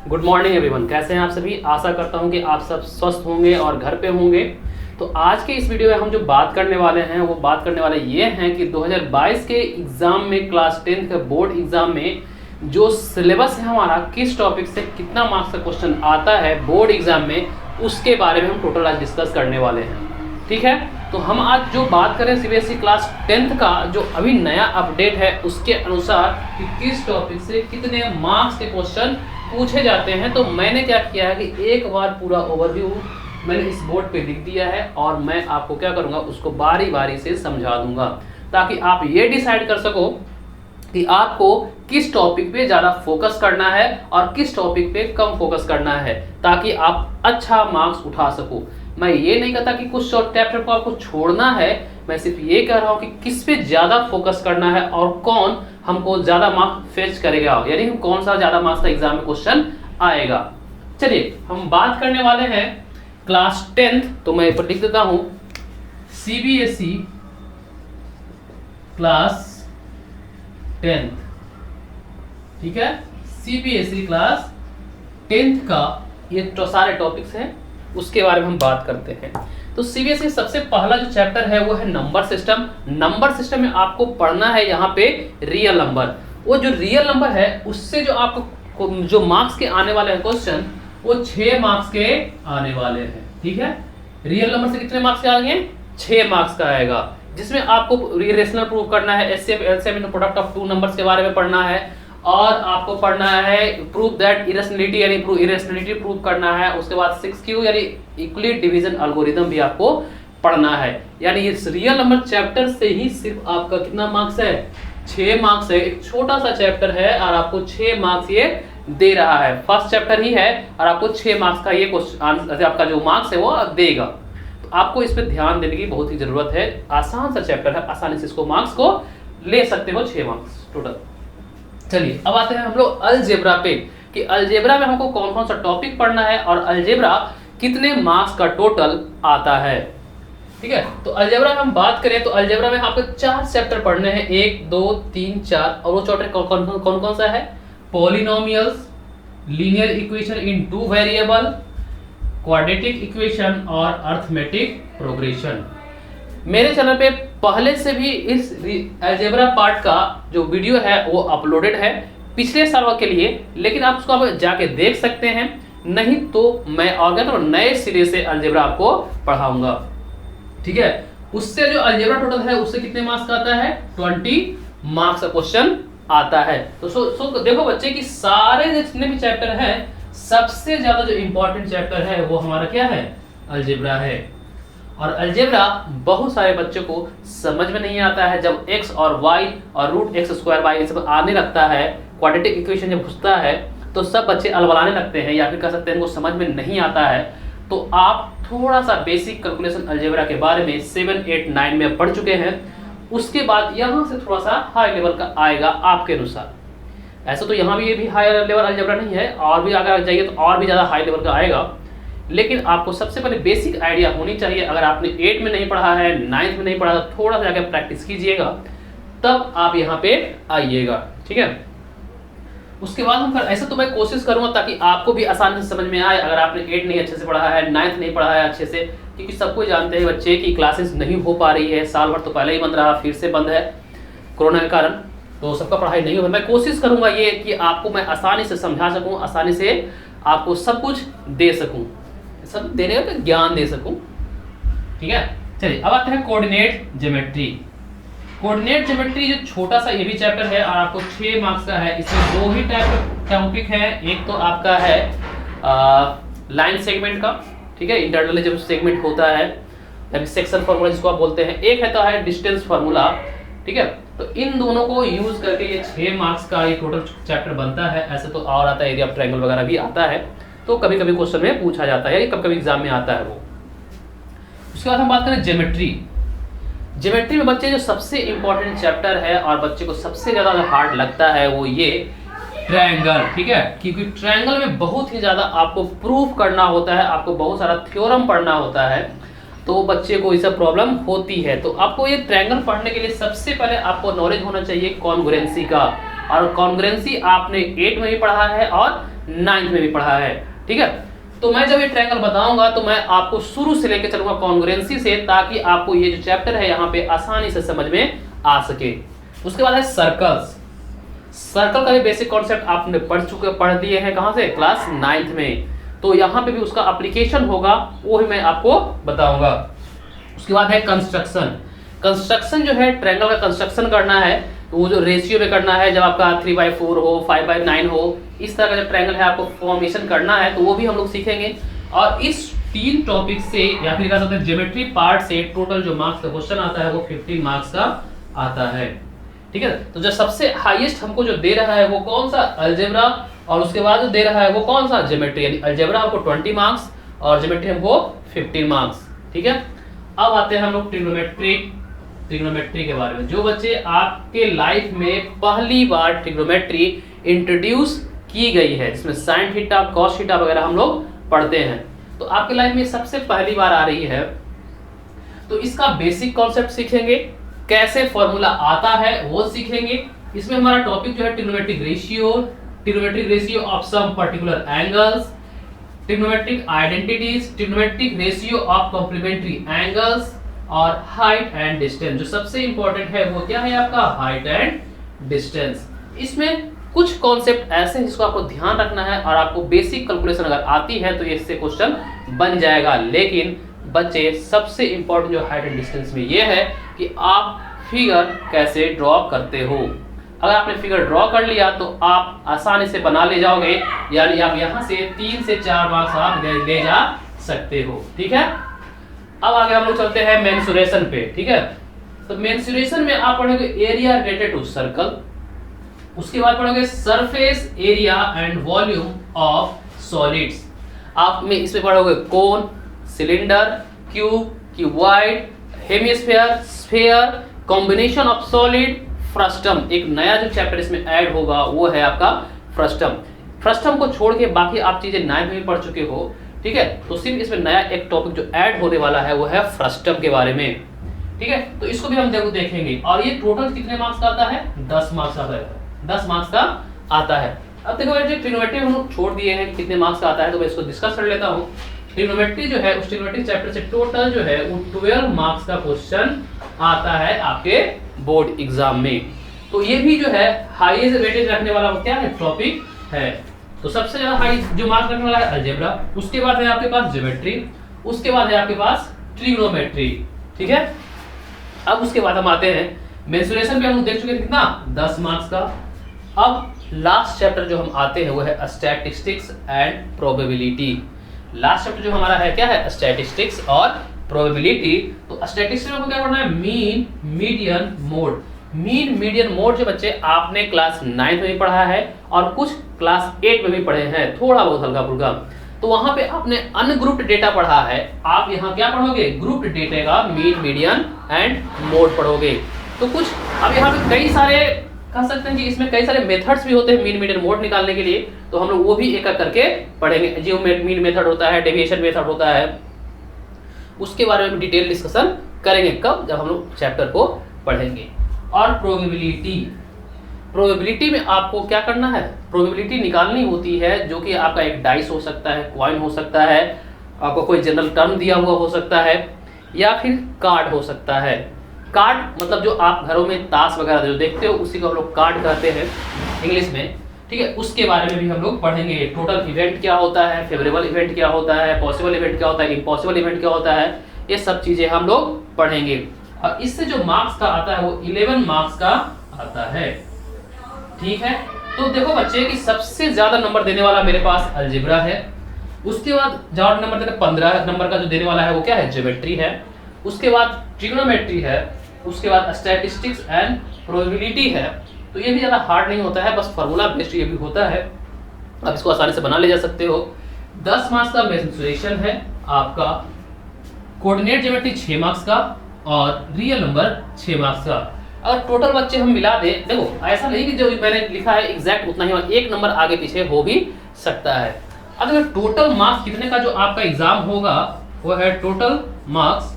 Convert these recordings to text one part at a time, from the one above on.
Good morning everyone. कैसे हैं आप सभी? आशा करता हूं कि आप सब स्वस्थ होंगे और घर पे होंगे। तो आज के इस वीडियो में हम जो बात करने वाले हैं वो बात करने वाले ये हैं कि 2022 के एग्ज़ाम में क्लास 10 के बोर्ड एग्ज़ाम में जो सिलेबस है हमारा, किस टॉपिक से कितना मार्क्स का क्वेश्चन आता है बोर्ड एग्ज़ाम में, उसके बारे में हम टोटल आज डिस्कस करने वाले हैं। ठीक है, तो हम आज जो बात करें सीबीएसई क्लास 10 का जो अभी नया अपडेट है उसके अनुसार कि किस टॉपिक से कितने मार्क्स के क्वेश्चन पूछे जाते हैं। तो मैंने क्या किया है कि एक बार पूरा ओवरव्यू मैंने इस बोर्ड पे लिख दिया है और मैं आपको क्या करूंगा, उसको बारी बारी से समझा दूंगा ताकि आप ये डिसाइड कर सको कि आपको किस टॉपिक पे ज़्यादा फोकस करना है और किस टॉपिक पे कम फोकस करना है, ताकि आप अच्छा मार्क्स उठा सको। मैं ये नहीं कहता कि कुछ चैप्टर को आपको छोड़ना है, मैं सिर्फ ये कह रहा हूँ कि किस पे ज़्यादा फोकस करना है और कौन हमको ज़्यादा मार्क्स फेच करेगा, यानी हम कौन सा ज़्यादा मार्क्स का एग्जाम में क्वेश्चन आएगा। चलिए हम बात करने वाले हैं क्लास 10। तो मैं पर लिख देता हूँ सीबीएसई क्लास 10। ठीक है, सीबीएसई क्लास 10 का ये तो सारे टॉपिक्स हैं, उसके बारे में हम बात करते हैं। तो सीबीएसई सबसे पहला जो चैप्टर है वो है नंबर सिस्टम। नंबर सिस्टम में आपको पढ़ना है यहाँ पे रियल नंबर। वो जो रियल नंबर है उससे जो आपको जो मार्क्स के आने वाले हैं क्वेश्चन, वो 6 मार्क्स के आने वाले हैं। ठीक है, रियल नंबर से कितने मार्क्स के आएंगे? 6 मार्क्स का आएगा, जिसमें आपको रेशनल प्रूव करना है, HCF LCM in product of two numbers के बारे में पढ़ना है, और आपको पढ़ना है प्रूव दैट इरेशनलिटी यानी इरेशनलिटी प्रूव करना है। उसके बाद 6Q यानी इक्वली डिवीजन एल्गोरिथम भी आपको पढ़ना है। यानी इस रियल नंबर चैप्टर से ही सिर्फ आपका कितना मार्क्स है? 6 मार्क्स है। एक छोटा सा चैप्टर है और आपको 6 मार्क्स ये दे रहा है। फर्स्ट चैप्टर ही है और आपको 6 मार्क्स का ये क्वेश्चन, आपका जो मार्क्स है वो देगा। तो आपको इस पर ध्यान देने की बहुत ही जरूरत है। आसान सा चैप्टर है, आसानी से इसको मार्क्स को ले सकते हो, 6 मार्क्स टोटल। चलिए अब आते हैं हम लोग अलजेब्रा पे कि अलजेब्रा में हमको कौन कौन सा टॉपिक पढ़ना है और अलजेब्रा कितने मार्क्स का टोटल आता है। ठीक है, तो अलजेब्रा में हम बात करें तो अलजेब्रा में आपको 4 चैप्टर पढ़ने हैं, 1 2 3 4। और वो चैप्टर कौन कौन सा है? Polynomials, linear equation in 2 variable, quadratic equation और अर्थमेटिक प्रोग्रेशन। मेरे चैनल पे पहले से भी इस अलजेब्रा पार्ट का जो वीडियो है वो अपलोडेड है पिछले साल के लिए, लेकिन आप उसको आप जाके देख सकते हैं। नहीं तो मैं और क्या तो नए सिरे से अलजेब्रा आपको पढ़ाऊंगा। ठीक है, उससे जो अलजेब्रा टोटल है उससे कितने मार्क्स का आता है? 20 मार्क्स का क्वेश्चन आता है। तो सो देखो बच्चे कि सारे जितने भी चैप्टर हैं, सबसे ज्यादा जो इंपॉर्टेंट चैप्टर है वो हमारा क्या है? अलजेब्रा है। और अलजेब्रा बहुत सारे बच्चों को समझ में नहीं आता है। जब x और y और रूट एक्स स्क्वायर वाई सब आने लगता है, क्वाड्रेटिक इक्वेशन जब घुसता है तो सब बच्चे अलबलाने लगते हैं या फिर कह सकते हैं उनको समझ में नहीं आता है। तो आप थोड़ा सा बेसिक कैलकुलेशन अलजेब्रा के बारे में 7, 8, 9 में पढ़ चुके हैं, उसके बाद यहाँ से थोड़ा सा हाई लेवल का आएगा आपके अनुसार। ऐसा तो यहाँ भी ये भी हाई लेवल अलजेब्रा नहीं है, और भी अगर जाइए तो और भी ज़्यादा हाई लेवल का आएगा। लेकिन आपको सबसे पहले बेसिक आइडिया होनी चाहिए। अगर आपने 8 में नहीं पढ़ा है, 9th में नहीं पढ़ा, तो थोड़ा सा जाकर प्रैक्टिस कीजिएगा, तब आप यहाँ पे आइएगा। ठीक है, उसके बाद हम ऐसा तो मैं कोशिश करूंगा ताकि आपको भी आसानी से समझ में आए। अगर आपने 8 नहीं अच्छे से पढ़ा है, 9th नहीं पढ़ा है अच्छे से, क्योंकि सबको जानते हैं बच्चे की क्लासेस नहीं हो पा रही है, साल भर तो पहले ही बंद रहा, फिर से बंद है कोरोना के कारण, तो सबका पढ़ाई नहीं हो। मैं कोशिश करूंगा ये कि आपको मैं आसानी से समझा सकूँ, आसानी से आपको सब कुछ दे सकूँ, सब देने का ज्ञान दे सकूं। ठीक है, चलिए अब आते हैं कोऑर्डिनेट ज्योमेट्री। कोऑर्डिनेट ज्योमेट्री जो छोटा सा ये भी चैप्टर है और आपको 6 मार्क्स का है। इसमें 2 ही टाइप टॉपिक है। एक तो आपका है लाइन सेगमेंट का, ठीक है, इंटरनल जब सेगमेंट होता है यानी सेक्शन फार्मूला जिसको आप बोलते हैं। एक है तो है डिस्टेंस फार्मूला। ठीक है, तो इन दोनों को यूज करके ये 6 मार्क्स का ये टोटल चैप्टर बनता है। ऐसे तो और आता है, एरिया ऑफ ट्रायंगल वगैरह भी आता है, तो कभी कभी क्वेश्चन में पूछा जाता है, कभी कभी एग्जाम में आता है वो। उसके बाद हम बात करें ज्योमेट्री। ज्योमेट्री में बच्चे जो सबसे इंपॉर्टेंट चैप्टर है और बच्चे को सबसे ज्यादा हार्ड लगता है वो ये ट्रायंगल। ठीक है, क्योंकि ट्रायंगल में बहुत ही ज्यादा आपको प्रूफ करना होता है, आपको बहुत सारा थ्योरम पढ़ना होता है, तो बच्चे को इससे प्रॉब्लम होती है। तो आपको ये ट्रायंगल पढ़ने के लिए सबसे पहले आपको नॉलेज होना चाहिए कॉन्ग्रुएंसी का। और कॉन्ग्रुएंसी आपने 8 में भी पढ़ा है और 9th में भी पढ़ा है। ठीक है, तो मैं जब ये ट्रायंगल बताऊंगा तो मैं आपको शुरू से लेकर चलूंगा कॉन्ग्रुएंसी से, ताकि आपको ये जो चैप्टर है यहाँ पे आसानी से समझ में आ सके। उसके बाद है सर्कल्स। सर्कल का भी बेसिक कॉन्सेप्ट आपने पढ़ दिए हैं, कहाँ से, क्लास 9th में। तो यहाँ पे भी उसका एप्लीकेशन होगा, वो ही मैं आपको बताऊंगा। उसके बाद है कंस्ट्रक्शन। कंस्ट्रक्शन जो है, ट्रायंगल का कंस्ट्रक्शन करना है तो वो जो रेशियो में करना है, जब आपका 3/4 हो, 5/9 हो, इस तरह का जो ट्रायंगल है आपको फॉर्मेशन करना है, तो वो भी हम लोग सीखेंगे। और इस 3 टॉपिक से या फिर कह सकते हैं ज्योमेट्री पार्ट से टोटल जो मार्क्स का क्वेश्चन आता है वो 15 मार्क्स का आता है। ठीक है, तो जो सबसे हाईएस्ट हमको जो दे रहा है वो कौन सा, अलजेब्रा, और उसके बाद जो दे रहा है वो कौन सा, ज्योमेट्री। यानी अलजेब्रा हमको 20 मार्क्स और ज्योमेट्री हमको 15 मार्क्स। ठीक है, अब आते हैं हम लोग ट्रिग्नोमेट्री के बारे में। जो बच्चे आपके लाइफ में पहली बार ट्रिग्नोमेट्री इंट्रोड्यूस की गई है, जिसमें साइन थीटा, कॉस थीटा वगैरह हम लोग पढ़ते हैं, तो आपके लाइफ में सबसे पहली बार आ रही है, तो इसका बेसिक कॉन्सेप्ट सीखेंगे, कैसे फॉर्मूला आता है वो सीखेंगे। इसमें हमारा टॉपिक जो है trigonometric ratio of some particular angles, trigonometric identities, trigonometric ratio of complementary angles, और हाइट एंड डिस्टेंस। जो सबसे इंपॉर्टेंट है वो क्या है आपका, हाइट एंड डिस्टेंस। इसमें कुछ कॉन्सेप्ट ऐसे हैं जिसको आपको ध्यान रखना है, और आपको बेसिक कैलकुलेशन अगर आती है तो इससे क्वेश्चन बन जाएगा। लेकिन बच्चे सबसे इंपॉर्टेंट जो हाइट एंड डिस्टेंस में ये है कि आप फिगर कैसे ड्रॉ करते हो। अगर आपने फिगर ड्रॉ कर लिया तो आप आसानी से बना ले जाओगे, यानी आप यहाँ से 3 से 4 मार्क्स आप ले जा सकते हो। ठीक है, अब आगे हम लोग चलते हैं मेंसुरेशन पे। ठीक है, तो मेंसुरेशन में आप पढ़ोगे एरिया रिलेटेड टू सर्कल, उसके बाद पढ़ोगे surface area and volume of solids. आप में इसमें पढ़ोगे cone, cylinder, cube, cuboid, hemisphere, sphere, combination of solid, frustum. एक नया जो चैप्टर इसमें ऐड होगा वो है आपका फ्रस्टम। फ्रस्टम को छोड़ के बाकी आप चीजें 9th में पढ़ चुके हो। ठीक है, तो सिर्फ इसमें नया एक टॉपिक जो ऐड होने वाला है वो है फ्रस्टम के बारे में। ठीक है, तो इसको भी हम देखेंगे। और ये टोटल कितने मार्क्स का आता है, 10 मार्क्स आता है, 10 मार्क्स का आता है। अब देखो ट्रिग्नोमेट्री हम लोग छोड़ दिए हैं, कितने मार्क्स का आता है तो मैं इसको डिस्कस कर लेता हूँ। ट्रिग्नोमेट्री जो है, उस ट्रिग्नोमेट्री चैप्टर से टोटल जो है वो 12 मार्क्स का क्वेश्चन आता है आपके बोर्ड एग्जाम में। तो ये भी जो है हाईएस्ट वेटेज रखने वाला क्या है, टॉपिक है। तो सबसे ज्यादा हाई जो मार्क्स रखने वाला है अलजेब्रा, उसके बाद है आपके पास ज्योमेट्री, उसके बाद है आपके पास ट्रिग्नोमेट्री। ठीक है, अब उसके बाद हम आते हैं मेंसुरेशन पे। हम देख चुके हैं कितना, 10 मार्क्स का। अब लास्ट चैप्टर जो हम आते हैं वो है statistics and probability. Last chapter जो हमारा है क्या है, स्टैटिस्टिक्स और प्रोबेबिलिटी। तो स्टैटिस्टिक्स में आपको क्या पढ़ना है, mean, median, mode. Mean, median, mode जो बच्चे आपने क्लास 9th में भी पढ़ा है और कुछ क्लास 8 में भी पढ़े हैं, थोड़ा बहुत हल्का फुल्का, तो वहां पे आपने अनग्रुप्ड डेटा पढ़ा है। आप यहाँ क्या पढ़ोगे, ग्रुप्ड डेटा का मीन, मीडियन एंड मोड पढ़ोगे। तो कुछ अब यहाँ पे कई सारे कह सकते हैं कि इसमें कई सारे मेथड्स भी होते हैं मीन, मीडियन, मोड निकालने के लिए, तो हम लोग वो भी एक एक करके पढ़ेंगे। जियो मीन मेथड होता है, डेविएशन मेथड होता है, उसके बारे में डिटेल डिस्कशन करेंगे कब, जब हम लोग चैप्टर को पढ़ेंगे। और प्रोबेबिलिटी में आपको क्या करना है, प्रोबेबिलिटी निकालनी होती है, जो कि आपका एक डाइस हो सकता है, कॉइन हो सकता है, आपको कोई जनरल टर्म दिया हुआ हो सकता है, या फिर कार्ड हो सकता है। कार्ड मतलब जो आप घरों में ताश वगैरह जो देखते हो उसी को हम लोग कार्ड कहते हैं इंग्लिश में। ठीक है, उसके बारे में भी हम लोग पढ़ेंगे। टोटल इवेंट क्या होता है, फेवरेबल इवेंट क्या होता है, पॉसिबल इवेंट क्या होता है, इम्पॉसिबल इवेंट क्या होता है, ये सब चीजें हम लोग पढ़ेंगे। और इससे जो मार्क्स का आता है वो 11 मार्क्स का आता है। ठीक है, तो देखो बच्चे कि सबसे ज्यादा नंबर देने वाला मेरे पास अलजेब्रा है, उसके बाद ज्यादा नंबर देने 15 नंबर का जो देने वाला है वो क्या है, ज्योमेट्री है, उसके बाद ट्रिग्नोमेट्री है, उसके बाद स्टैटिस्टिक्स एंड प्रोबेबिलिटी है। तो ये भी ज्यादा हार्ड नहीं होता है, बस फार्मूला बेस्ड ये भी होता है, आप इसको आसानी से बना ले जा सकते हो। 10 मार्क्स का मेंसुरेशन है आपका, कोऑर्डिनेट ज्योमेट्री 6 मार्क्स का और रियल नंबर 6 मार्क्स का। अगर टोटल बच्चे हम मिला दें, देखो ऐसा नहीं कि जो मैंने लिखा है एग्जैक्ट उतना ही, एक नंबर आगे पीछे हो भी सकता है। अगर टोटल मार्क्स कितने का जो आपका एग्जाम होगा वो है टोटल मार्क्स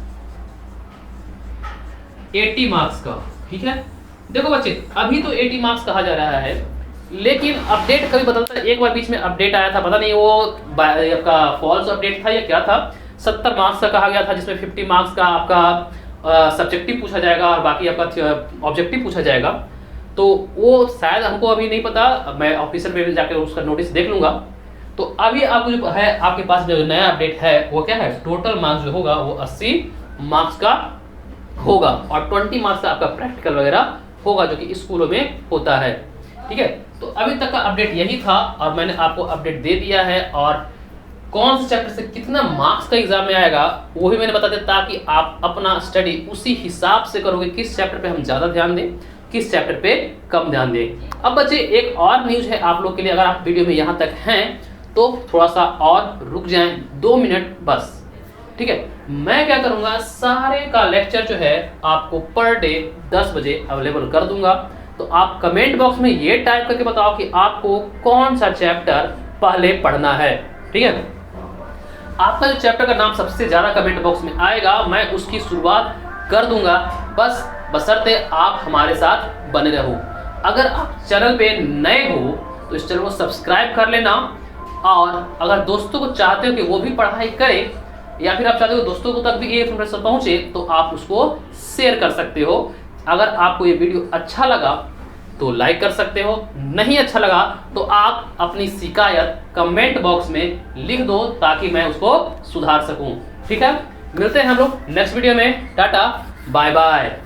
80 मार्क्स का। ठीक है, देखो बच्चे अभी तो 80 मार्क्स कहा जा रहा है, लेकिन अपडेट कभी बदलता है। एक बार बीच में अपडेट आया था, पता नहीं वो आपका फॉल्स अपडेट था या क्या था। 70 मार्क्स का कहा गया था, जिसमें 50 मार्क्स का आपका सब्जेक्टिव पूछा जाएगा और बाकी आपका ऑब्जेक्टिव पूछा जाएगा। तो वो शायद हमको अभी नहीं पता, मैं ऑफिशियल पे जाकर उसका नोटिस देख लूंगा। तो अभी आपको जो है आपके पास जो नया अपडेट है वो क्या है, टोटल मार्क्स जो होगा वो 80 मार्क्स का होगा और 20 मार्क्स का आपका प्रैक्टिकल वगैरह होगा, जो कि स्कूलों में होता है। ठीक है, तो अभी तक का अपडेट यही था और मैंने आपको अपडेट दे दिया है। और कौन से चैप्टर से कितना मार्क्स का एग्जाम में आएगा वो भी मैंने बता दिया, ताकि आप अपना स्टडी उसी हिसाब से करोगे, किस चैप्टर पे हम ज़्यादा ध्यान दें, किस चैप्टर पे कम ध्यान दें। अब बच्चे एक और न्यूज़ है आप लोग के लिए, अगर आप वीडियो में यहाँ तक हैं तो थोड़ा सा और रुक जाएं, 2 मिनट बस। ठीक है, मैं क्या करूँगा, सारे का लेक्चर जो है आपको पर डे 10 बजे अवेलेबल कर दूंगा। तो आप कमेंट बॉक्स में ये टाइप करके बताओ कि आपको कौन सा चैप्टर पहले पढ़ना है। ठीक है, आपका जो चैप्टर का नाम सबसे ज़्यादा कमेंट बॉक्स में आएगा, मैं उसकी शुरुआत कर दूंगा। बस बशर्ते आप हमारे साथ बने रहो। अगर आप चैनल पे नए हो तो इस चैनल को सब्सक्राइब कर लेना, और अगर दोस्तों को चाहते हो कि वो भी पढ़ाई करें, या फिर आप चाहते हो दोस्तों को तक भी ये इन्फॉर्मेशन पहुंचे, तो आप उसको शेयर कर सकते हो। अगर आपको ये वीडियो अच्छा लगा तो लाइक कर सकते हो, नहीं अच्छा लगा तो आप अपनी शिकायत कमेंट बॉक्स में लिख दो, ताकि मैं उसको सुधार सकूं। ठीक है, मिलते हैं हम लोग नेक्स्ट वीडियो में। Tata bye bye.